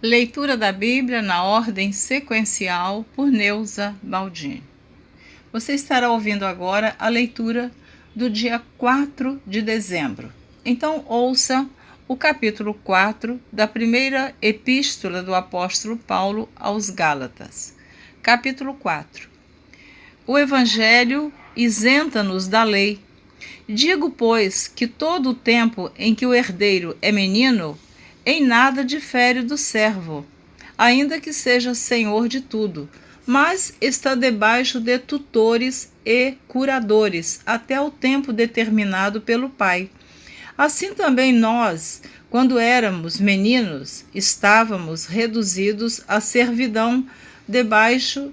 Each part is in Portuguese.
Leitura da Bíblia na ordem sequencial por Neuza Baldin. Você estará ouvindo agora a leitura do dia 4 de dezembro. Então ouça o capítulo 4 da primeira epístola do apóstolo Paulo aos Gálatas. Capítulo 4. O Evangelho isenta-nos da lei. Digo, pois, que todo o tempo em que o herdeiro é menino, em nada difere do servo, ainda que seja senhor de tudo, mas está debaixo de tutores e curadores, até o tempo determinado pelo Pai. Assim também nós, quando éramos meninos, estávamos reduzidos à servidão debaixo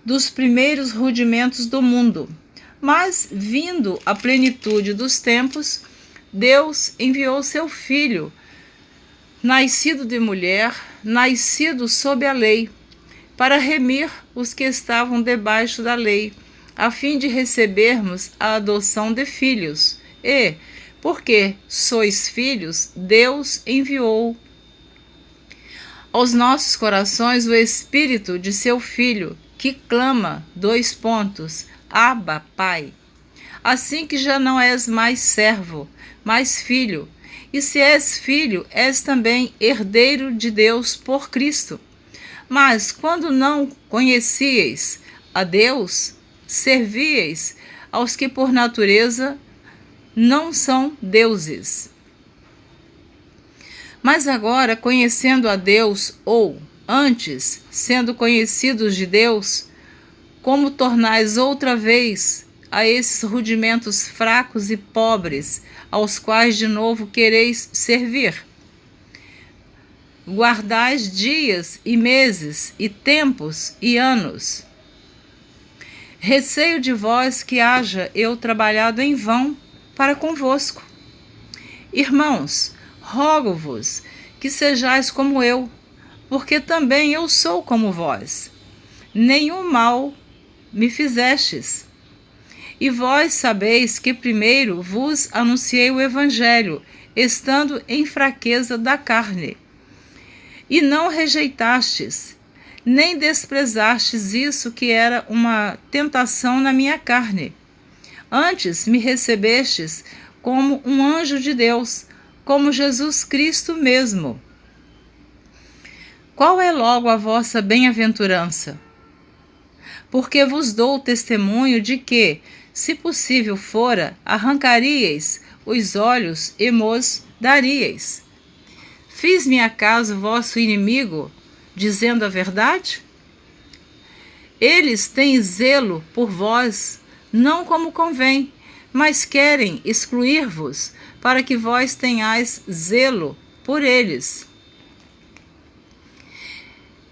dos primeiros rudimentos do mundo. Mas, vindo a plenitude dos tempos, Deus enviou seu Filho, nascido de mulher, nascido sob a lei, para remir os que estavam debaixo da lei, a fim de recebermos a adoção de filhos. E, porque sois filhos, Deus enviou aos nossos corações o Espírito de seu Filho, que clama, Abba, Pai. Assim que já não és mais servo, mas filho. E se és filho, és também herdeiro de Deus por Cristo. Mas quando não conhecieis a Deus, servíeis aos que por natureza não são deuses. Mas agora, conhecendo a Deus, ou antes, sendo conhecidos de Deus, como tornais outra vez a esses rudimentos fracos e pobres, aos quais de novo quereis servir? Guardais dias e meses e tempos e anos. Receio de vós que haja eu trabalhado em vão para convosco. Irmãos, rogo-vos que sejais como eu, porque também eu sou como vós. Nenhum mal me fizestes. E vós sabeis que primeiro vos anunciei o Evangelho, estando em fraqueza da carne. E não rejeitastes, nem desprezastes isso que era uma tentação na minha carne. Antes me recebestes como um anjo de Deus, como Jesus Cristo mesmo. Qual é logo a vossa bem-aventurança? Porque vos dou testemunho de que, se possível fora, arrancaríeis os olhos e mos daríeis. Fiz-me acaso vosso inimigo, dizendo a verdade? Eles têm zelo por vós, não como convém, mas querem excluir-vos, para que vós tenhais zelo por eles.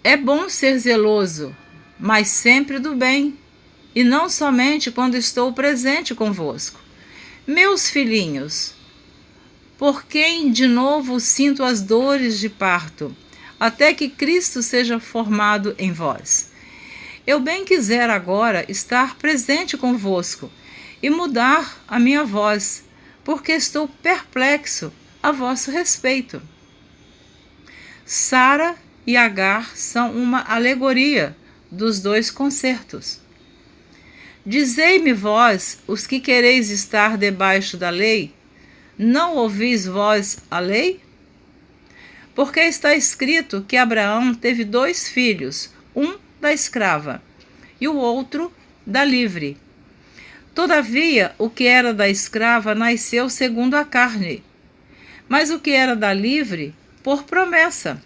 É bom ser zeloso, mas sempre do bem, e não somente quando estou presente convosco. Meus filhinhos, por quem de novo sinto as dores de parto, até que Cristo seja formado em vós. Eu bem quiser agora estar presente convosco e mudar a minha voz, porque estou perplexo a vosso respeito. Sara e Agar são uma alegoria dos dois concertos. Dizei-me vós, os que quereis estar debaixo da lei, não ouvis vós a lei? Porque está escrito que Abraão teve 2 filhos, um da escrava e o outro da livre. Todavia, o que era da escrava nasceu segundo a carne, mas o que era da livre, por promessa.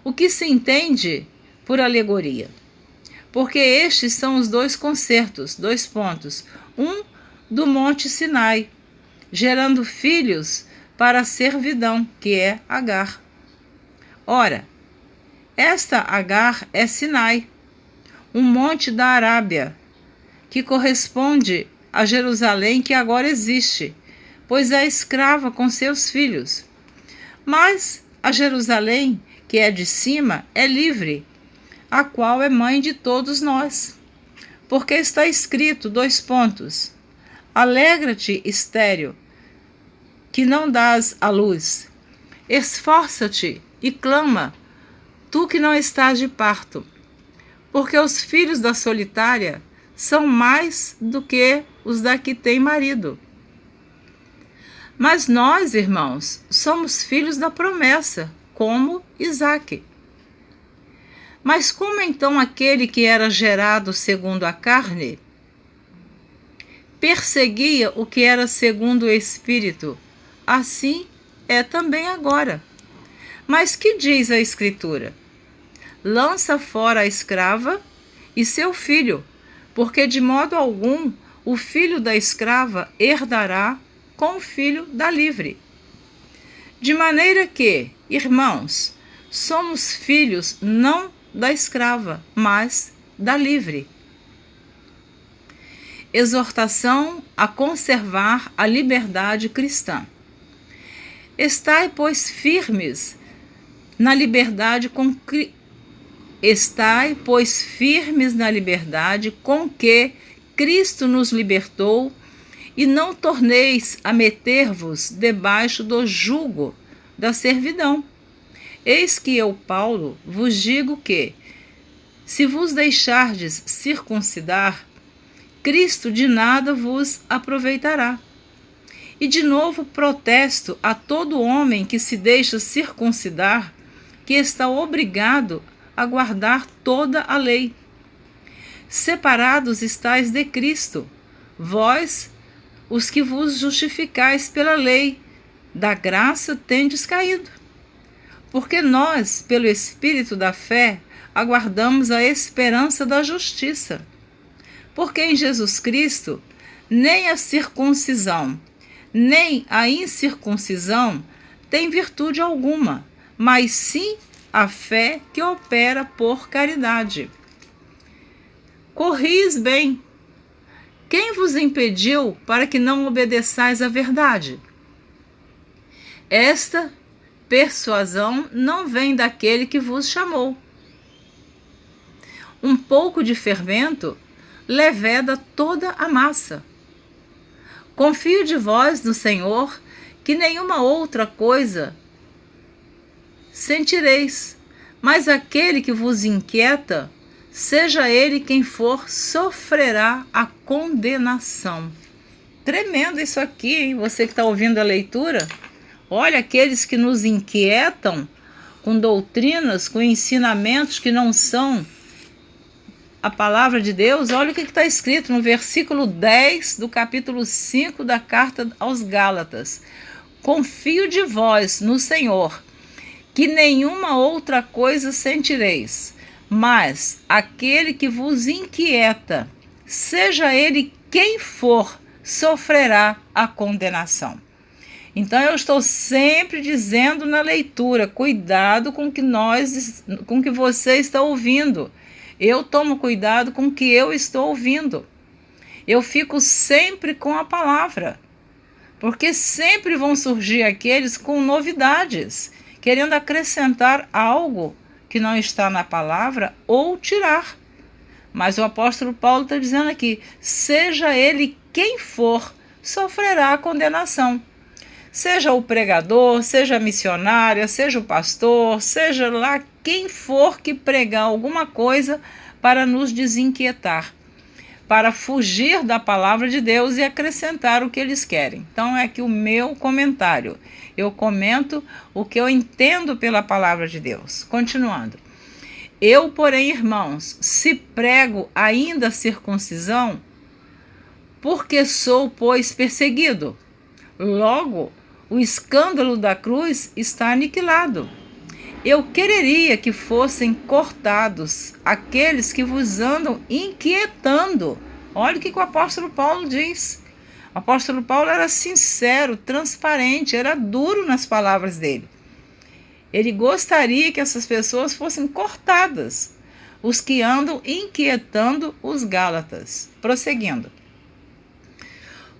O que se entende por alegoria? Porque estes são os 2 concertos, um do Monte Sinai, gerando filhos para a servidão, que é Agar. Ora, esta Agar é Sinai, um monte da Arábia, que corresponde a Jerusalém que agora existe, pois é escrava com seus filhos. Mas a Jerusalém, que é de cima, é livre, a qual é mãe de todos nós. Porque está escrito, Alegra-te, estéril, que não dás à luz. Esforça-te e clama, tu que não estás de parto, porque os filhos da solitária são mais do que os da que tem marido. Mas nós, irmãos, somos filhos da promessa, como Isaque. Mas como então aquele que era gerado segundo a carne perseguia o que era segundo o Espírito, assim é também agora. Mas que diz a Escritura? Lança fora a escrava e seu filho, porque de modo algum o filho da escrava herdará com o filho da livre. De maneira que, irmãos, somos filhos não da escrava, mas da livre. Exortação a conservar a liberdade cristã. Estai, pois, firmes na liberdade com que Cristo nos libertou, e não torneis a meter-vos debaixo do jugo da servidão. Eis que eu, Paulo, vos digo que, se vos deixardes circuncidar, Cristo de nada vos aproveitará. E de novo protesto a todo homem que se deixa circuncidar, que está obrigado a guardar toda a lei. Separados estáis de Cristo, vós, os que vos justificais pela lei, da graça tendes caído. Porque nós, pelo Espírito da fé, aguardamos a esperança da justiça. Porque em Jesus Cristo, nem a circuncisão, nem a incircuncisão tem virtude alguma, mas sim a fé que opera por caridade. Corris bem. Quem vos impediu para que não obedeçais à verdade? Esta persuasão não vem daquele que vos chamou. Um pouco de fermento leveda toda a massa. Confio de vós no Senhor, que nenhuma outra coisa sentireis, mas aquele que vos inquieta, seja ele quem for, sofrerá a condenação. Tremendo isso aqui, hein? Você que está ouvindo a leitura, olha, aqueles que nos inquietam com doutrinas, com ensinamentos que não são a palavra de Deus, olha o que está escrito no versículo 10 do capítulo 5 da carta aos Gálatas. Confio de vós no Senhor, que nenhuma outra coisa sentireis, mas aquele que vos inquieta, seja ele quem for, sofrerá a condenação. Então eu estou sempre dizendo na leitura, cuidado com o que você está ouvindo. Eu tomo cuidado com o que eu estou ouvindo. Eu fico sempre com a palavra, porque sempre vão surgir aqueles com novidades, querendo acrescentar algo que não está na palavra ou tirar. Mas o apóstolo Paulo está dizendo aqui, seja ele quem for, sofrerá a condenação. Seja o pregador, seja a missionária, seja o pastor, seja lá quem for que pregar alguma coisa para nos desinquietar, para fugir da palavra de Deus e acrescentar o que eles querem. Então é aqui o meu comentário. Eu comento o que eu entendo pela palavra de Deus. Continuando. Eu, porém, irmãos, se prego ainda a circuncisão, porque sou, pois, perseguido. Logo, o escândalo da cruz está aniquilado. Eu quereria que fossem cortados aqueles que vos andam inquietando. Olha o que o apóstolo Paulo diz. O apóstolo Paulo era sincero, transparente, era duro nas palavras dele. Ele gostaria que essas pessoas fossem cortadas, os que andam inquietando os Gálatas. Prosseguindo.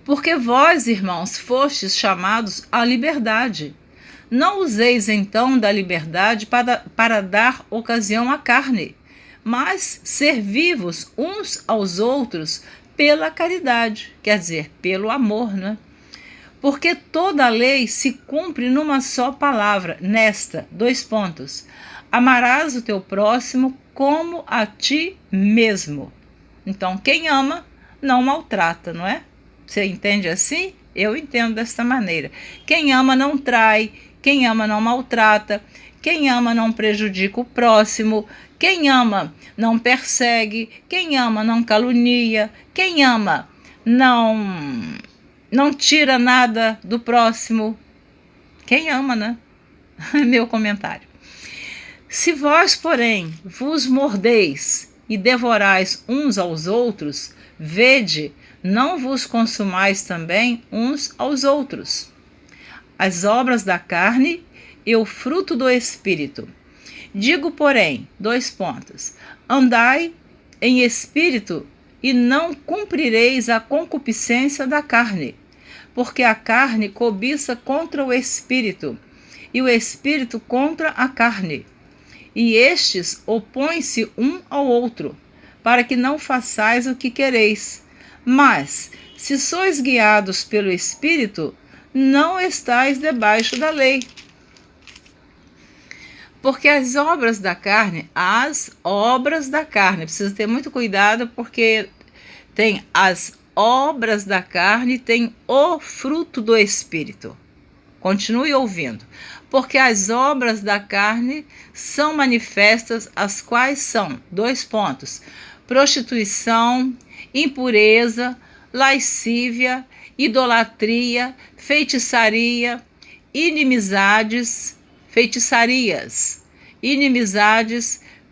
Porque vós, irmãos, fostes chamados à liberdade. Não useis então da liberdade para dar ocasião à carne, mas servi-vos uns aos outros pela caridade, quer dizer, pelo amor, né? Porque toda a lei se cumpre numa só palavra, nesta, amarás o teu próximo como a ti mesmo. Então, quem ama não maltrata, não é? Você entende assim? Eu entendo desta maneira. Quem ama não trai, quem ama não maltrata, quem ama não prejudica o próximo, quem ama não persegue, quem ama não calunia, quem ama não tira nada do próximo. Quem ama, né? Meu comentário. Se vós, porém, vos mordeis e devorais uns aos outros, vede, não vos consumais também uns aos outros. As obras da carne e o fruto do Espírito. Digo, porém, andai em espírito e não cumprireis a concupiscência da carne, porque a carne cobiça contra o Espírito, e o Espírito contra a carne. E estes opõem-se um ao outro, para que não façais o que quereis. Mas, se sois guiados pelo Espírito, não estáis debaixo da lei. Porque as obras da carne, precisa ter muito cuidado, porque tem as obras da carne, tem o fruto do Espírito. Continue ouvindo. Porque as obras da carne são manifestas, as quais são, prostituição, impureza, lascívia, idolatria, feitiçarias,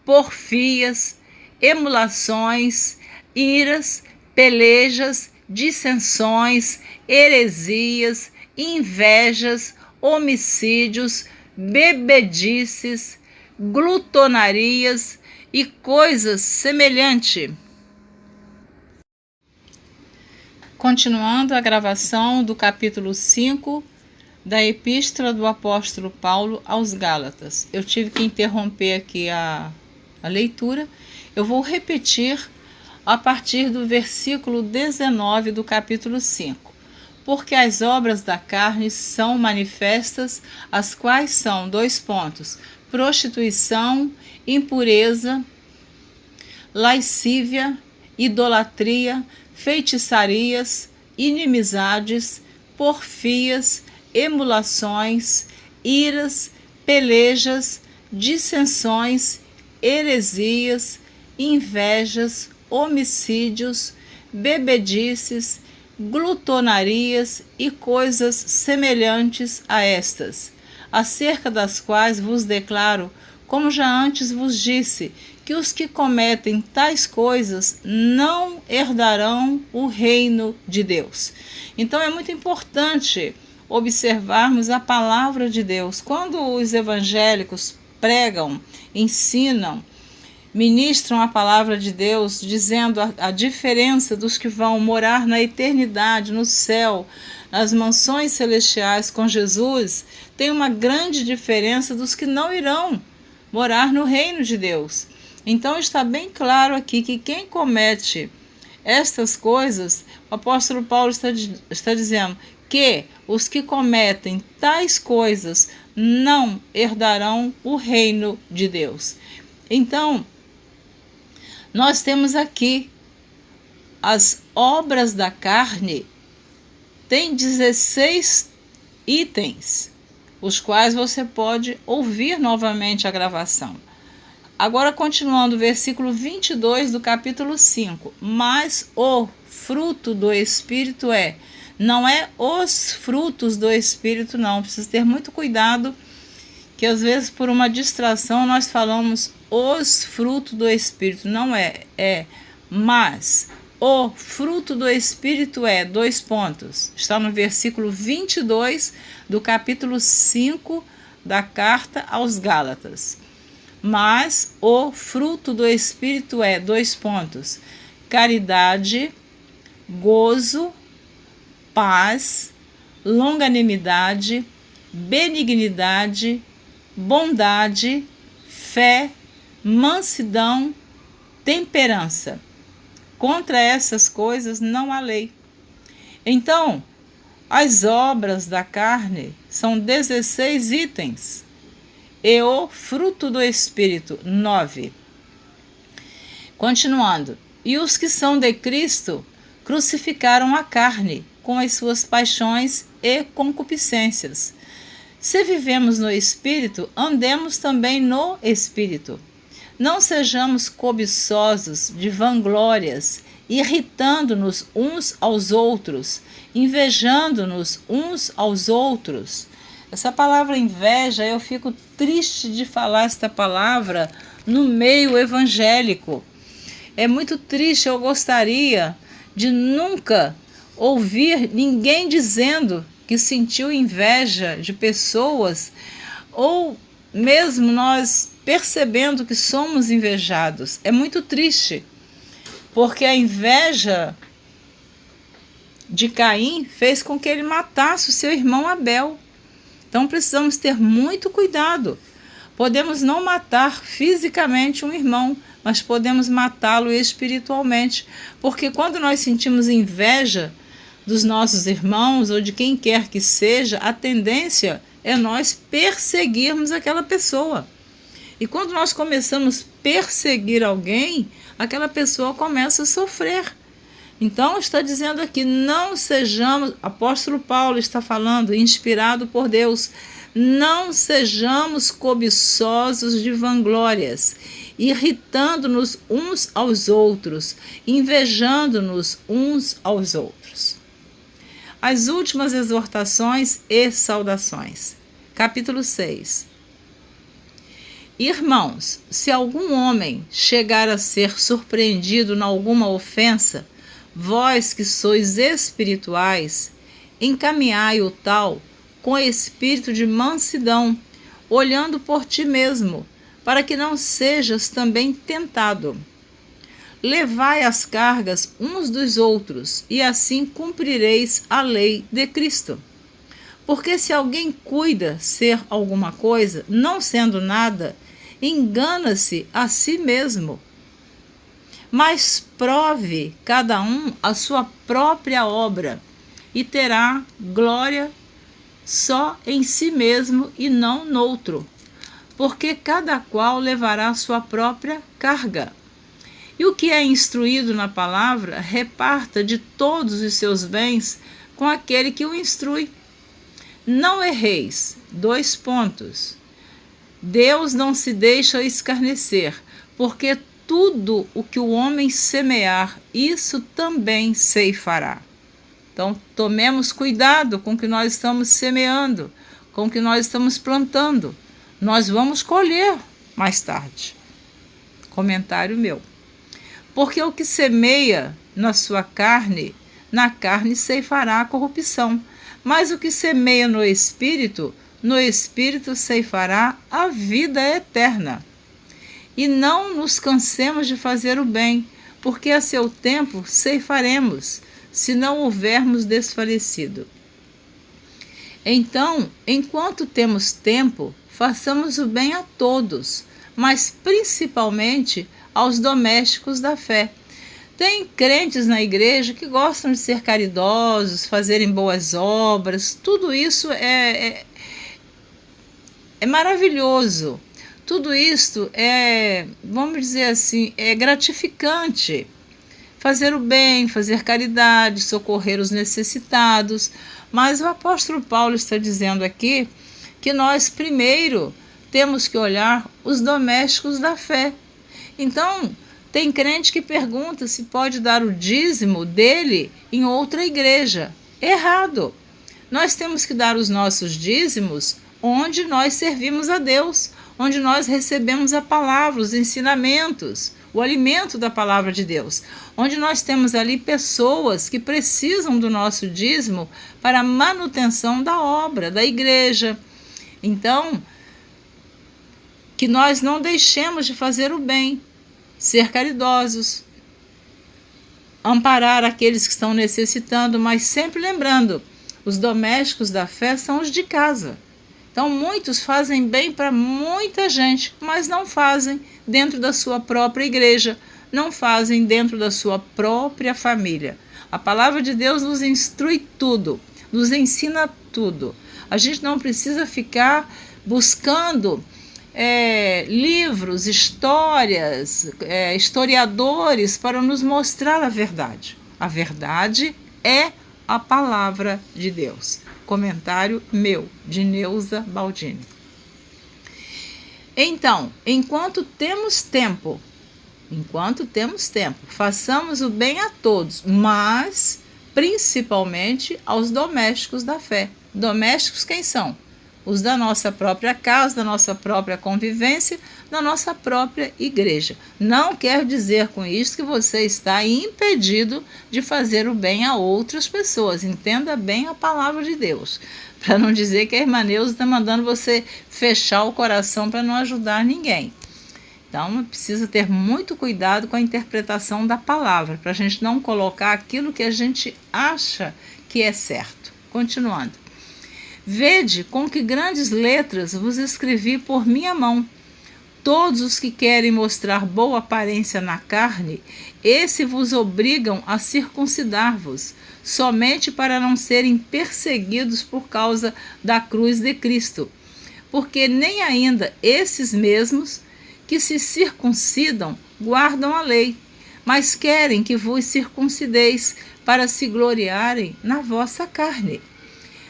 porfias, emulações, iras, pelejas, dissensões, heresias, invejas, homicídios, bebedices, glutonarias e coisas semelhantes. Continuando a gravação do capítulo 5 da Epístola do Apóstolo Paulo aos Gálatas. Eu tive que interromper aqui a leitura. Eu vou repetir a partir do versículo 19 do capítulo 5. Porque as obras da carne são manifestas, as quais são, prostituição, impureza, lascívia, idolatria, feitiçarias, inimizades, porfias, emulações, iras, pelejas, dissensões, heresias, invejas, homicídios, bebedices, glutonarias e coisas semelhantes a estas, acerca das quais vos declaro, como já antes vos disse, que os que cometem tais coisas não herdarão o reino de Deus. Então é muito importante observarmos a palavra de Deus. Quando os evangélicos pregam, ensinam, ministram a palavra de Deus, dizendo a diferença dos que vão morar na eternidade, no céu, nas mansões celestiais com Jesus, tem uma grande diferença dos que não irão morar no reino de Deus. Então está bem claro aqui que quem comete estas coisas, o apóstolo Paulo está dizendo que os que cometem tais coisas não herdarão o reino de Deus. Então, nós temos aqui as obras da carne, tem 16 itens, os quais você pode ouvir novamente a gravação. Agora, continuando, versículo 22 do capítulo 5. Mas o fruto do Espírito não é os frutos do Espírito, não. Precisa ter muito cuidado, que às vezes por uma distração nós falamos os frutos do Espírito. Não é mas o fruto do Espírito está no versículo 22 do capítulo 5 da carta aos Gálatas. Mas o fruto do Espírito caridade, gozo, paz, longanimidade, benignidade, bondade, fé, mansidão, temperança. Contra essas coisas não há lei. Então, As obras da carne são 16 itens, e o fruto do Espírito, 9. Continuando. E os que são de Cristo crucificaram a carne com as suas paixões e concupiscências. Se vivemos no Espírito, andemos também no Espírito. Não sejamos cobiçosos de vanglórias, irritando-nos uns aos outros, invejando-nos uns aos outros. Essa palavra inveja, eu fico triste de falar esta palavra no meio evangélico. É muito triste, eu gostaria de nunca ouvir ninguém dizendo que sentiu inveja de pessoas, ou mesmo nós percebendo que somos invejados. É muito triste, porque a inveja de Caim fez com que ele matasse o seu irmão Abel. Então precisamos ter muito cuidado. Podemos não matar fisicamente um irmão, mas podemos matá-lo espiritualmente, porque quando nós sentimos inveja dos nossos irmãos ou de quem quer que seja, a tendência é nós perseguirmos aquela pessoa. E quando nós começamos a perseguir alguém, aquela pessoa começa a sofrer. Então está dizendo aqui, não sejamos, apóstolo Paulo está falando, inspirado por Deus, não sejamos cobiçosos de vanglórias, irritando-nos uns aos outros, invejando-nos uns aos outros. As últimas exortações e saudações. Capítulo 6. Irmãos, se algum homem chegar a ser surpreendido em alguma ofensa, vós que sois espirituais, encaminhai o tal com espírito de mansidão, olhando por ti mesmo, para que não sejas também tentado. Levai as cargas uns dos outros, e assim cumprireis a lei de Cristo. Porque se alguém cuida ser alguma coisa, não sendo nada, engana-se a si mesmo. Mas prove cada um a sua própria obra, e terá glória só em si mesmo e não noutro, porque cada qual levará a sua própria carga. E o que é instruído na palavra, reparta de todos os seus bens com aquele que o instrui. Não erreis. 2 pontos. Deus não se deixa escarnecer, porque tudo o que o homem semear, isso também ceifará. Então, tomemos cuidado com o que nós estamos semeando, com o que nós estamos plantando. Nós vamos colher mais tarde. Comentário meu. Porque o que semeia na sua carne, na carne ceifará a corrupção. Mas o que semeia no Espírito ceifará a vida eterna. E não nos cansemos de fazer o bem, porque a seu tempo ceifaremos, se não houvermos desfalecido. Então, enquanto temos tempo, façamos o bem a todos, mas principalmente aos domésticos da fé. Tem crentes na igreja que gostam de ser caridosos, fazerem boas obras, tudo isso é maravilhoso. Tudo isso vamos dizer assim, é gratificante. Fazer o bem, fazer caridade, socorrer os necessitados. Mas o apóstolo Paulo está dizendo aqui que nós primeiro temos que olhar os domésticos da fé. Então, tem crente que pergunta se pode dar o dízimo dele em outra igreja. Errado. Nós temos que dar os nossos dízimos onde nós servimos a Deus, onde nós recebemos a palavra, os ensinamentos, o alimento da palavra de Deus, onde nós temos ali pessoas que precisam do nosso dízimo para a manutenção da obra, da igreja. Então, que nós não deixemos de fazer o bem, ser caridosos, amparar aqueles que estão necessitando, mas sempre lembrando, os domésticos da fé são os de casa. Então, muitos fazem bem para muita gente, mas não fazem dentro da sua própria igreja, não fazem dentro da sua própria família. A palavra de Deus nos instrui tudo. nos ensina tudo. A gente não precisa ficar buscando livros, histórias, historiadores para nos mostrar a verdade. A verdade é a palavra de Deus. Comentário meu, de Neuza Baldini. Então, enquanto temos tempo, façamos o bem a todos, mas principalmente aos domésticos da fé. Domésticos quem são? Os da nossa própria casa, da nossa própria convivência, da nossa própria igreja. Não quer dizer com isso que você está impedido de fazer o bem a outras pessoas. Entenda bem a palavra de Deus, para não dizer que a irmã Neuza está mandando você fechar o coração para não ajudar ninguém. Então, precisa ter muito cuidado com a interpretação da palavra, para a gente não colocar aquilo que a gente acha que é certo. Continuando. Vede com que grandes letras vos escrevi por minha mão. Todos os que querem mostrar boa aparência na carne, esse vos obrigam a circuncidar-vos, somente para não serem perseguidos por causa da cruz de Cristo. Porque nem ainda esses mesmos que se circuncidam guardam a lei, mas querem que vos circuncideis para se gloriarem na vossa carne.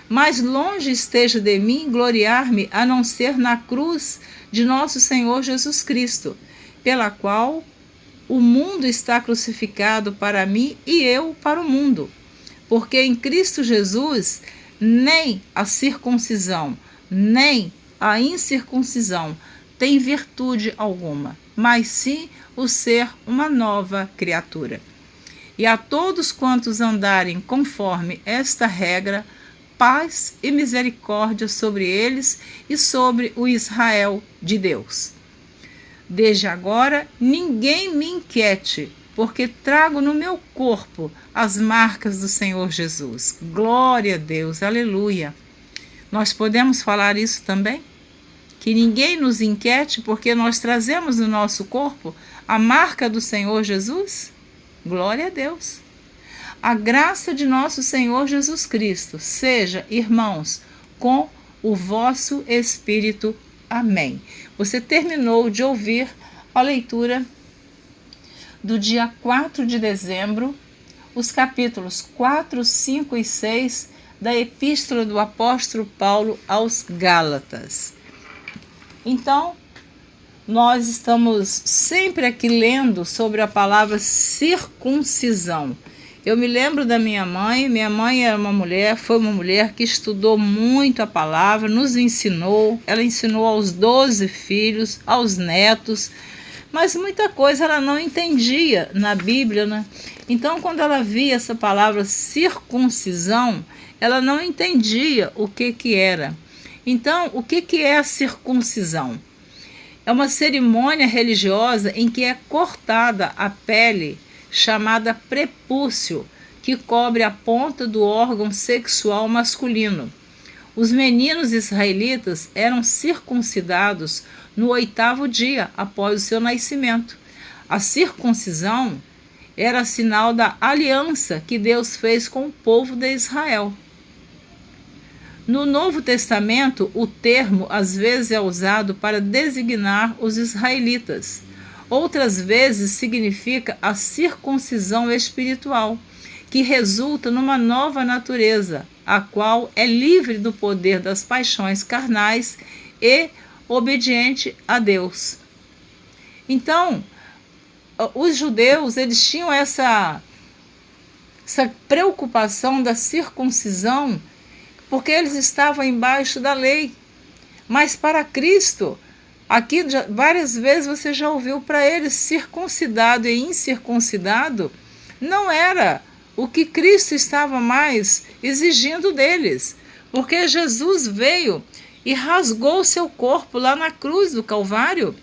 Mas longe esteja de mim gloriar-me a não ser na cruz de nosso Senhor Jesus Cristo, pela qual o mundo está crucificado para mim e eu para o mundo. Porque em Cristo Jesus nem a circuncisão, nem a incircuncisão tem virtude alguma, mas sim o ser uma nova criatura. E a todos quantos andarem conforme esta regra, paz e misericórdia sobre eles e sobre o Israel de Deus. Desde agora, ninguém me inquiete, porque trago no meu corpo as marcas do Senhor Jesus. Glória a Deus, aleluia. Nós podemos falar isso também? Que ninguém nos inquiete, porque nós trazemos no nosso corpo a marca do Senhor Jesus? Glória a Deus. A graça de nosso Senhor Jesus Cristo seja, irmãos, com o vosso espírito. Amém. Você terminou de ouvir a leitura do dia 4 de dezembro, os capítulos 4, 5 e 6 da Epístola do Apóstolo Paulo aos Gálatas. Então, nós estamos sempre aqui lendo sobre a palavra circuncisão. Eu me lembro da minha mãe era foi uma mulher que estudou muito a palavra, nos ensinou, ela ensinou aos 12 filhos, aos netos, mas muita coisa ela não entendia na Bíblia, né? Então, quando ela via essa palavra circuncisão, ela não entendia o que era. Então, o que é a circuncisão? É uma cerimônia religiosa em que é cortada a pele chamada prepúcio, que cobre a ponta do órgão sexual masculino. Os meninos israelitas eram circuncidados no 8º dia após o seu nascimento. A circuncisão era sinal da aliança que Deus fez com o povo de Israel. No Novo Testamento, o termo às vezes é usado para designar os israelitas. Outras vezes significa a circuncisão espiritual, que resulta numa nova natureza, a qual é livre do poder das paixões carnais e obediente a Deus. Então, os judeus, eles tinham essa preocupação da circuncisão, porque eles estavam embaixo da lei. Mas para Cristo, aqui várias vezes você já ouviu, para eles circuncidado e incircuncidado não era o que Cristo estava mais exigindo deles, porque Jesus veio e rasgou seu corpo lá na cruz do Calvário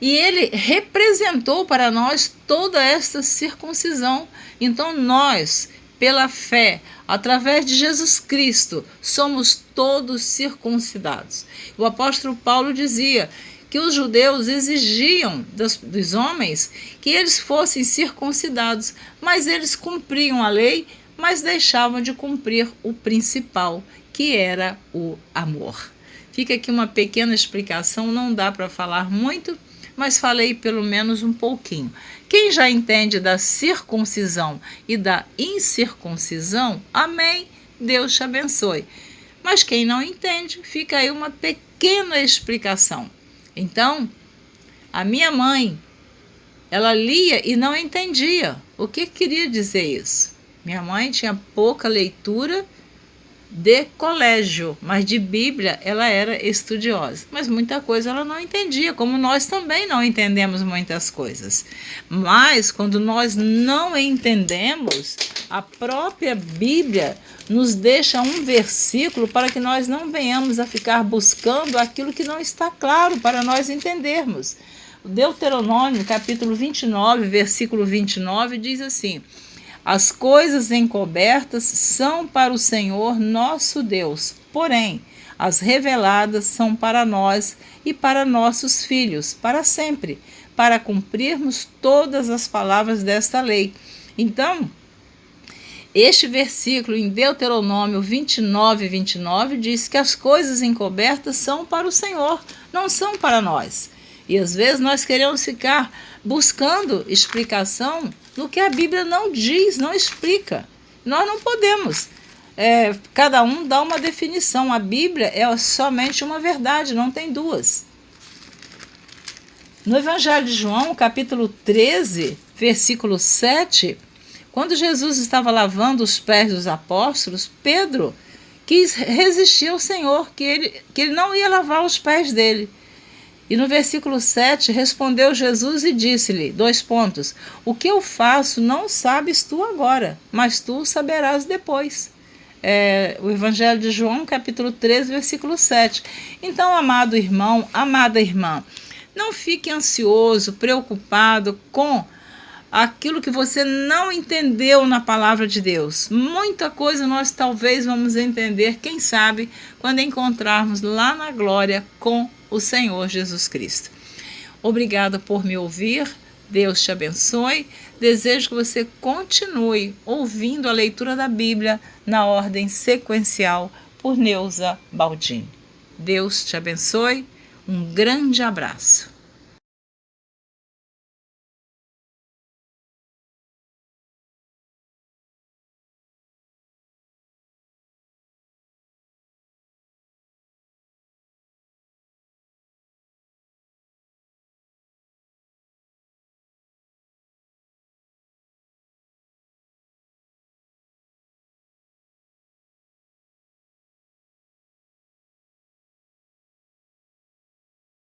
e ele representou para nós toda esta circuncisão. Então nós, pela fé, através de Jesus Cristo, somos todos circuncidados. O apóstolo Paulo dizia que os judeus exigiam dos homens que eles fossem circuncidados, mas eles cumpriam a lei, mas deixavam de cumprir o principal, que era o amor. Fica aqui uma pequena explicação, não dá para falar muito, mas falei pelo menos um pouquinho. Quem já entende da circuncisão e da incircuncisão, amém, Deus te abençoe. Mas quem não entende, fica aí uma pequena explicação. Então, a minha mãe, ela lia e não entendia. O que queria dizer isso? Minha mãe tinha pouca leitura de colégio, mas de Bíblia ela era estudiosa. Mas muita coisa ela não entendia, como nós também não entendemos muitas coisas. Mas quando nós não entendemos, a própria Bíblia nos deixa um versículo para que nós não venhamos a ficar buscando aquilo que não está claro para nós entendermos. Deuteronômio, capítulo 29, versículo 29, diz assim: as coisas encobertas são para o Senhor nosso Deus, porém, as reveladas são para nós e para nossos filhos, para sempre, para cumprirmos todas as palavras desta lei. Então, este versículo em Deuteronômio 29 diz que as coisas encobertas são para o Senhor, não são para nós. E às vezes nós queremos ficar buscando explicação no que a Bíblia não diz, não explica. Nós não podemos. Cada um dá uma definição. A Bíblia é somente uma verdade, não tem duas. No Evangelho de João, capítulo 13, versículo 7, quando Jesus estava lavando os pés dos apóstolos, Pedro quis resistir ao Senhor, que ele não ia lavar os pés dele. E no versículo 7, respondeu Jesus e disse-lhe, : o que eu faço não sabes tu agora, mas tu saberás depois. O Evangelho de João, capítulo 13, versículo 7. Então, amado irmão, amada irmã, não fique ansioso, preocupado com aquilo que você não entendeu na palavra de Deus. Muita coisa nós talvez vamos entender, quem sabe, quando encontrarmos lá na glória com o Senhor Jesus Cristo. Obrigada por me ouvir. Deus te abençoe. Desejo que você continue ouvindo a leitura da Bíblia na ordem sequencial por Neuza Baldin. Deus te abençoe. Um grande abraço.